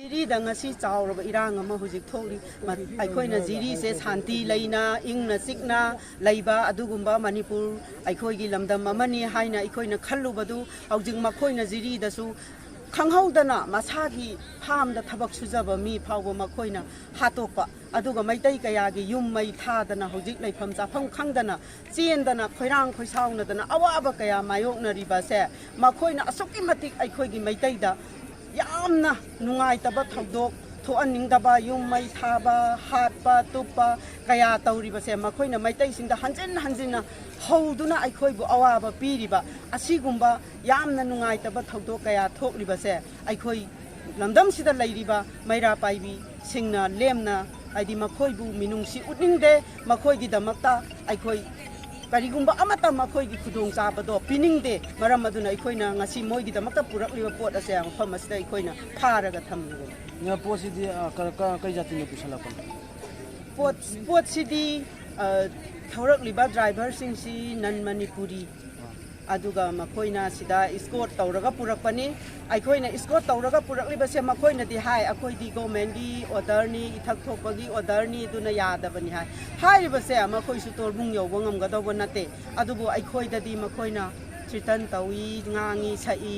Jiri da ngasi chaw ro irang ama hujik thori aikhoina jiri se shanti leina ingna sikna leiba adugumba Manipur aikhoi gi lamdam amani haina aikhoina khallubadu haujing makhoina jiri da su khanghaudana masagi pham da thabak sujaba mi phawba makhoina hatokpa aduga maitai kaya gi yum mai thadana hujik leifam chafam khangdana chendana khoirang khoisauna dana awaba kaya mayokna riba se makhoina asukki matik aikhoi gi maitai da yamna nungai taba thodok thoaning daba yum mai thaba hatpa tupa kaya tauriba se makhoina maitai singda hanjin hauduna aikhoi bu awaba piriba asigumba yamna nungai taba thodok kaya thokriba se aikhoi lamdam sida leiriba maira paibi singna lemna aidi makhoi bu minungsi utningde makhoi gi damakta aikhoi Karigumba amata makhoi gi khudong chabado piningde maram aduna ikoina ngasi moi gi damakta purakliba pot ase ang pharmasida ikoina pharaga thamnigo nga posidi ka kai jati ne pusilakpa pot sidi thaurakliba driver sing si nan Manipuri aduga makhoina sida escort tawraga purakpani aikoina escort tawraga purakliba se makhoina di hai akoi di government gi order ni ithak thokpagi order ni duna yadabani hai hairiba se makhoi su torbung yobwa ngamgadawa nate adubu aikoi dadi makhoina tritan tawi ngangi sai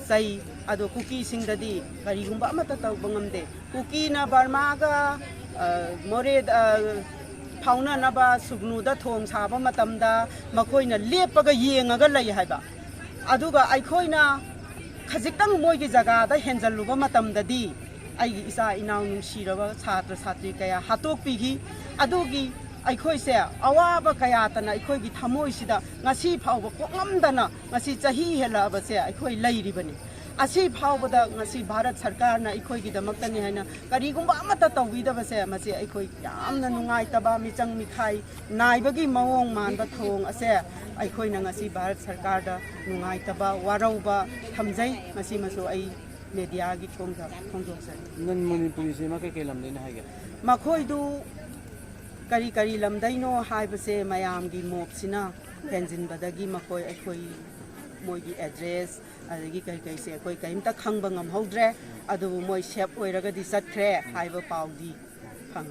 sai adu kuki sing dadi karigumba amata tawba ngamde kuki na Burma ga more Fauna naba sugnuda Thong saba matamda makoina lepaga yengaga lay haiba aduga aikhoina khajikang moigi jaga da henjalluba matamdadi aigi isa inaw nungsiraba chhatra chhatri kaya hatok pigi adugi aikhoi se awaba kaya tana aikhoi gi thamoi sida ngasi phawba kokngamdana ngasi chahi hela ba se aikhoi lairibani asi phawbada ngasi Bharat Sarkar na ikoi gi damakta ni haina karigumba amata tawida ba se masi aikoi yamna nungai taba michang mikhai naibagi mawong manba thong ase aikoi na ngasi Bharat Sarkar da nungai taba warauba thamjai ngasi maso ai media gi thongjok sai nan Manipuri se ma ke lam deina haiga makhoi du kari lamdaino haiba se mayam gi mop sina penjin badagi makhoi aikoi moigi address adagi kai se koi kaimta khangba ngam hodre adu moi sep oiraga di satkre haiba paudi khang